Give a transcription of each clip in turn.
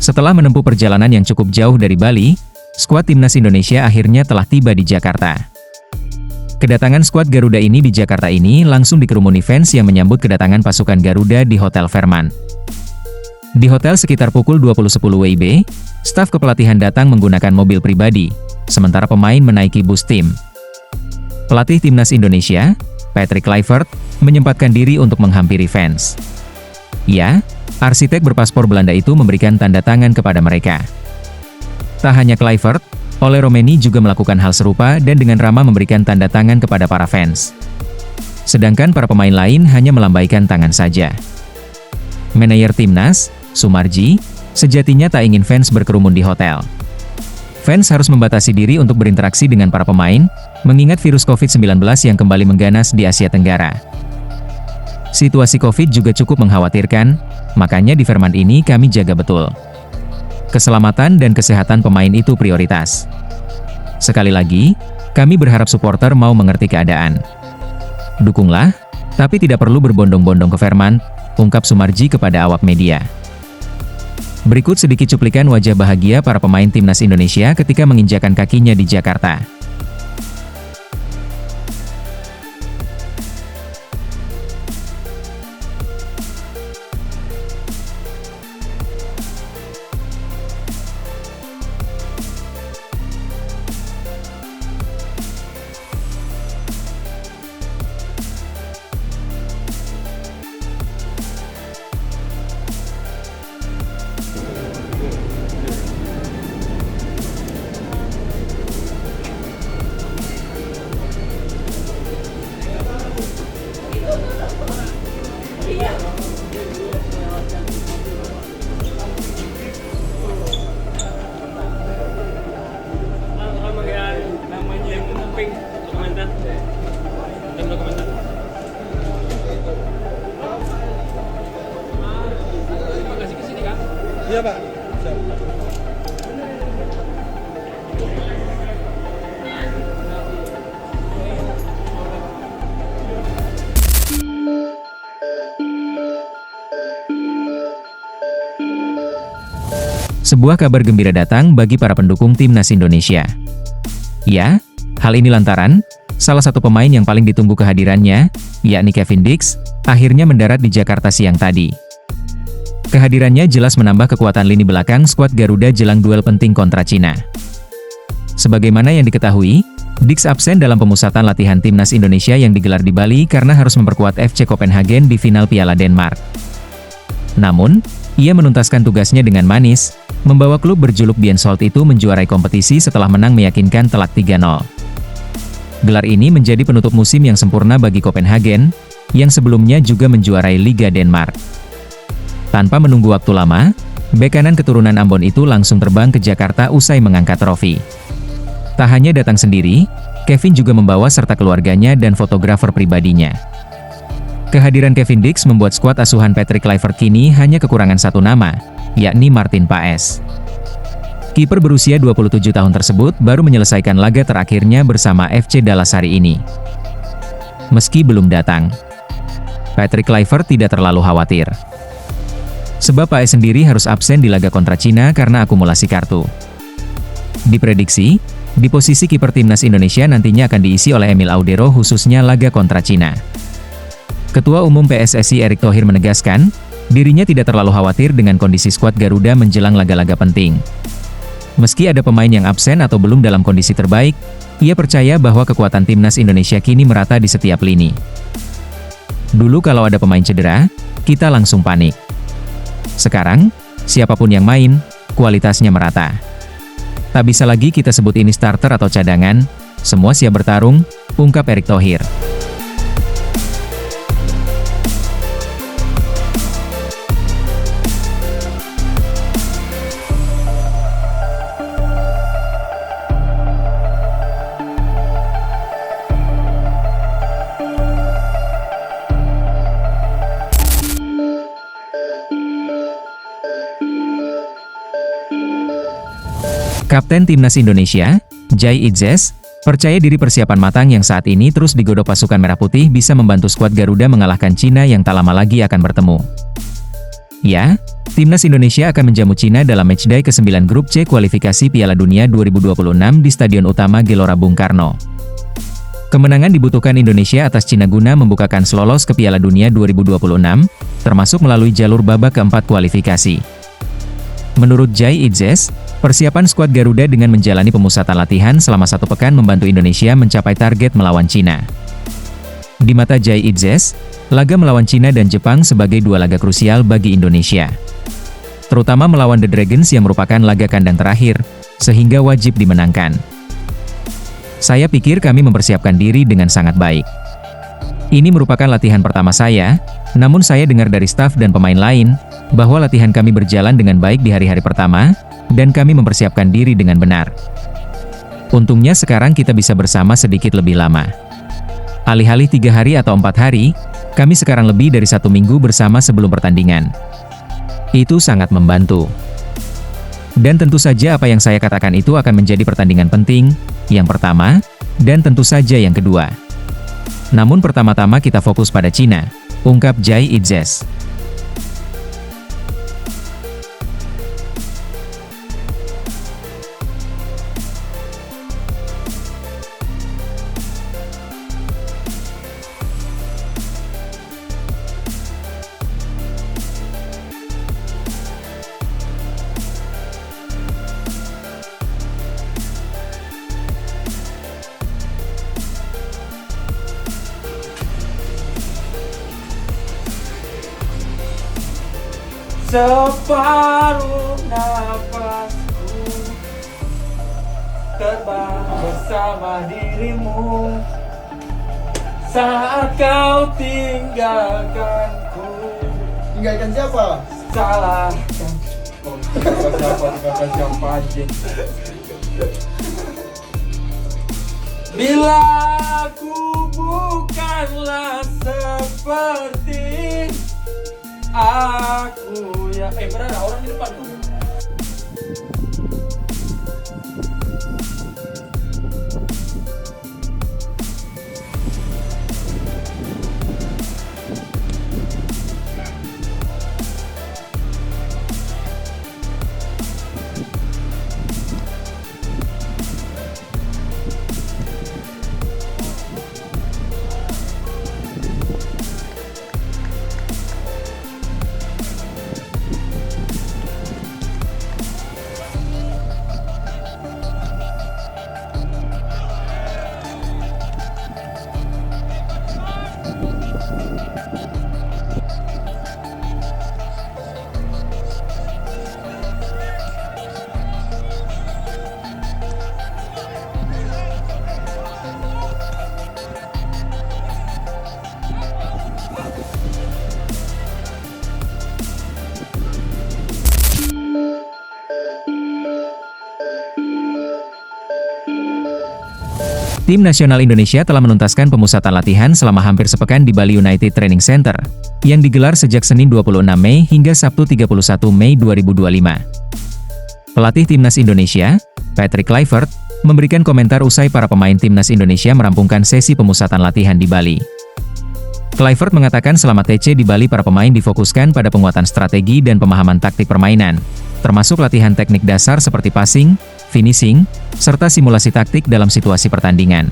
Setelah menempuh perjalanan yang cukup jauh dari Bali, skuad timnas Indonesia akhirnya telah tiba di Jakarta. Kedatangan skuad Garuda ini di Jakarta ini langsung dikerumuni fans yang menyambut kedatangan pasukan Garuda di Hotel Fairmont. Di hotel sekitar pukul 20.10 WIB, staf kepelatihan datang menggunakan mobil pribadi, sementara pemain menaiki bus tim. Pelatih timnas Indonesia, Patrick Kluivert, menyempatkan diri untuk menghampiri fans. Ya, arsitek berpaspor Belanda itu memberikan tanda tangan kepada mereka. Tak hanya Kluivert, Ole Roemeny juga melakukan hal serupa dan dengan ramah memberikan tanda tangan kepada para fans. Sedangkan para pemain lain hanya melambaikan tangan saja. Manajer timnas, Sumarji, sejatinya tak ingin fans berkerumun di hotel. Fans harus membatasi diri untuk berinteraksi dengan para pemain, mengingat virus COVID-19 yang kembali mengganas di Asia Tenggara. Situasi COVID juga cukup mengkhawatirkan, makanya di Fairmont ini kami jaga betul. Keselamatan dan kesehatan pemain itu prioritas. Sekali lagi, kami berharap supporter mau mengerti keadaan. Dukunglah, tapi tidak perlu berbondong-bondong ke Fairmont, ungkap Sumarji kepada awak media. Berikut sedikit cuplikan wajah bahagia para pemain timnas Indonesia ketika menginjakan kakinya di Jakarta. Iya Pak. Sebuah kabar gembira datang bagi para pendukung timnas Indonesia. Ya, hal ini lantaran salah satu pemain yang paling ditunggu kehadirannya, yakni Kevin Dix, akhirnya mendarat di Jakarta siang tadi. Kehadirannya jelas menambah kekuatan lini belakang skuad Garuda jelang duel penting kontra Cina. Sebagaimana yang diketahui, Dix absen dalam pemusatan latihan timnas Indonesia yang digelar di Bali karena harus memperkuat FC Copenhagen di final Piala Denmark. Namun, ia menuntaskan tugasnya dengan manis, membawa klub berjuluk Biensold itu menjuarai kompetisi setelah menang meyakinkan telak 3-0. Gelar ini menjadi penutup musim yang sempurna bagi Copenhagen, yang sebelumnya juga menjuarai Liga Denmark. Tanpa menunggu waktu lama, bek kanan keturunan Ambon itu langsung terbang ke Jakarta usai mengangkat trofi. Tak hanya datang sendiri, Kevin juga membawa serta keluarganya dan fotografer pribadinya. Kehadiran Kevin Dix membuat skuad asuhan Patrick Kluivert kini hanya kekurangan satu nama, yakni Martin Paes. Kiper berusia 27 tahun tersebut baru menyelesaikan laga terakhirnya bersama FC Dallas hari ini. Meski belum datang, Patrick Kluivert tidak terlalu khawatir. Sebab Paes sendiri harus absen di laga kontra Cina karena akumulasi kartu. Diprediksi, di posisi kiper timnas Indonesia nantinya akan diisi oleh Emil Audero khususnya laga kontra Cina. Ketua Umum PSSI Erick Thohir menegaskan, dirinya tidak terlalu khawatir dengan kondisi skuad Garuda menjelang laga-laga penting. Meski ada pemain yang absen atau belum dalam kondisi terbaik, ia percaya bahwa kekuatan timnas Indonesia kini merata di setiap lini. Dulu kalau ada pemain cedera, kita langsung panik. Sekarang, siapapun yang main, kualitasnya merata. Tak bisa lagi kita sebut ini starter atau cadangan, semua siap bertarung, ungkap Erick Thohir. Kapten Timnas Indonesia, Jai Idzes, percaya diri persiapan matang yang saat ini terus digodok pasukan Merah Putih bisa membantu skuad Garuda mengalahkan Cina yang tak lama lagi akan bertemu. Ya, Timnas Indonesia akan menjamu Cina dalam matchday ke-9 Grup C kualifikasi Piala Dunia 2026 di Stadion Utama Gelora Bung Karno. Kemenangan dibutuhkan Indonesia atas Cina guna membukakan lolos ke Piala Dunia 2026, termasuk melalui jalur babak keempat kualifikasi. Menurut Jai Itzes, persiapan skuad Garuda dengan menjalani pemusatan latihan selama 1 pekan membantu Indonesia mencapai target melawan Cina. Di mata Jai Itzes, laga melawan Cina dan Jepang sebagai 2 laga krusial bagi Indonesia. Terutama melawan The Dragons yang merupakan laga kandang terakhir, sehingga wajib dimenangkan. Saya pikir kami mempersiapkan diri dengan sangat baik. Ini merupakan latihan pertama saya, namun saya dengar dari staf dan pemain lain, bahwa latihan kami berjalan dengan baik di hari-hari pertama, dan kami mempersiapkan diri dengan benar. Untungnya sekarang kita bisa bersama sedikit lebih lama. Alih-alih 3 hari atau 4 hari, kami sekarang lebih dari 1 minggu bersama sebelum pertandingan. Itu sangat membantu. Dan tentu saja apa yang saya katakan itu akan menjadi pertandingan penting, yang pertama, dan tentu saja yang kedua. Namun pertama-tama kita fokus pada Cina, ungkap Jai Itzes. Separuh nafasku terbang bersama dirimu saat kau tinggalkanku. Tinggalkan siapa? Salahkan siapa anjing. Bila aku bukanlah seperti aku ya, benar ada orang di depan tuh. Tim nasional Indonesia telah menuntaskan pemusatan latihan selama hampir sepekan di Bali United Training Center, yang digelar sejak Senin 26 Mei hingga Sabtu 31 Mei 2025. Pelatih Timnas Indonesia, Patrick Kluivert, memberikan komentar usai para pemain Timnas Indonesia merampungkan sesi pemusatan latihan di Bali. Kluivert mengatakan selama TC di Bali para pemain difokuskan pada penguatan strategi dan pemahaman taktik permainan, termasuk latihan teknik dasar seperti passing, finishing, serta simulasi taktik dalam situasi pertandingan.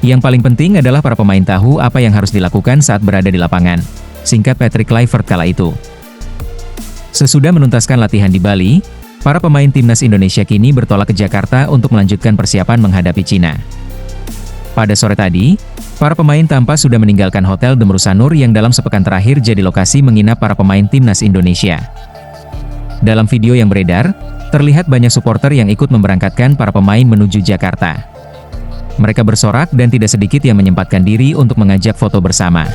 Yang paling penting adalah para pemain tahu apa yang harus dilakukan saat berada di lapangan, singkat Patrick Kluivert kala itu. Sesudah menuntaskan latihan di Bali, para pemain Timnas Indonesia kini bertolak ke Jakarta untuk melanjutkan persiapan menghadapi Cina. Pada sore tadi, para pemain tampak sudah meninggalkan Hotel The Merusanur yang dalam sepekan terakhir jadi lokasi menginap para pemain Timnas Indonesia. Dalam video yang beredar, terlihat banyak supporter yang ikut memberangkatkan para pemain menuju Jakarta. Mereka bersorak dan tidak sedikit yang menyempatkan diri untuk mengajak foto bersama.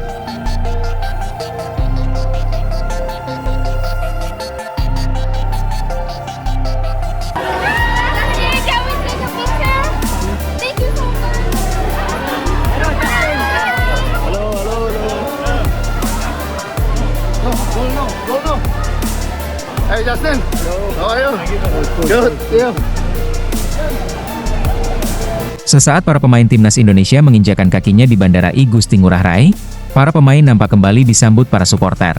Hey Justin, how are you? Good. Yeah. Sesaat para pemain Timnas Indonesia menginjakan kakinya di Bandara I Gusti Ngurah Rai, para pemain nampak kembali disambut para supporter.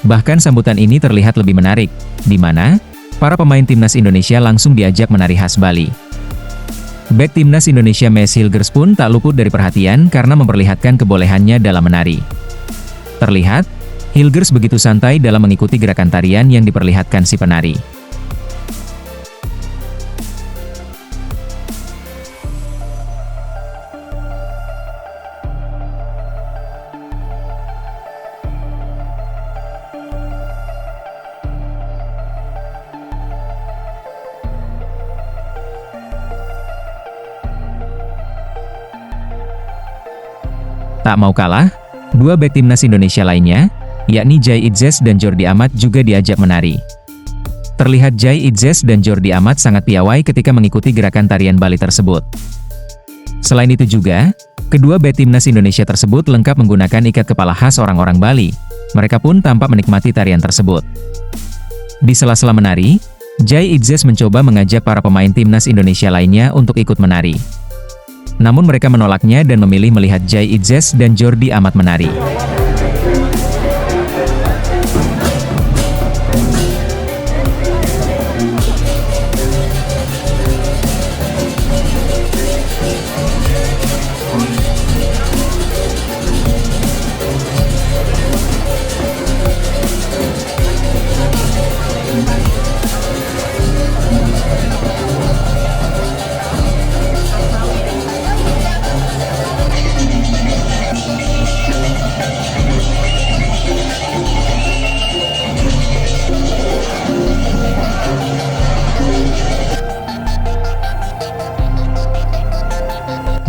Bahkan sambutan ini terlihat lebih menarik, di mana para pemain timnas Indonesia langsung diajak menari khas Bali. Bek timnas Indonesia Mes Hilgers pun tak luput dari perhatian karena memperlihatkan kebolehannya dalam menari. Terlihat, Hilgers begitu santai dalam mengikuti gerakan tarian yang diperlihatkan si penari. Tak mau kalah, dua bek timnas Indonesia lainnya, yakni Jai Idzes dan Jordi Amat juga diajak menari. Terlihat Jai Idzes dan Jordi Amat sangat piawai ketika mengikuti gerakan tarian Bali tersebut. Selain itu juga, kedua bek timnas Indonesia tersebut lengkap menggunakan ikat kepala khas orang-orang Bali. Mereka pun tampak menikmati tarian tersebut. Di sela-sela menari, Jai Idzes mencoba mengajak para pemain timnas Indonesia lainnya untuk ikut menari. Namun mereka menolaknya dan memilih melihat Jai Idzes dan Jordi Amat menari.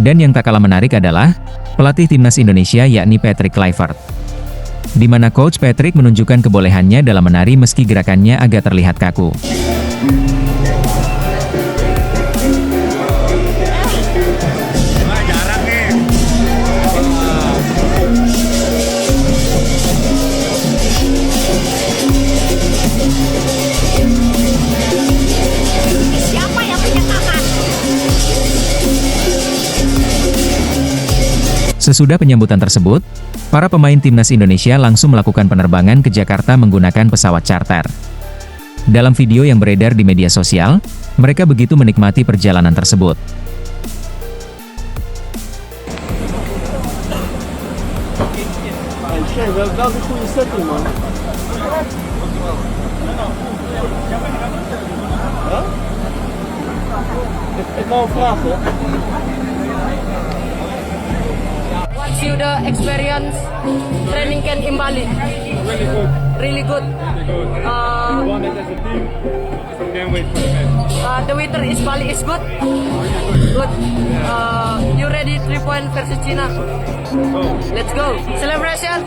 Dan yang tak kalah menarik adalah pelatih timnas Indonesia yakni Patrick Kluivert. Di mana Coach Patrick menunjukkan kebolehannya dalam menari meski gerakannya agak terlihat kaku. Sesudah penyambutan tersebut, para pemain timnas Indonesia langsung melakukan penerbangan ke Jakarta menggunakan pesawat charter. Dalam video yang beredar di media sosial, mereka begitu menikmati perjalanan tersebut. What's you the experience training camp in Bali? Really good. Really good. Really good. We won it as a team. Can't wait for the match. The weather is Bali is good. Good. You ready 3 point versus China? Oh. Let's go. Celebration.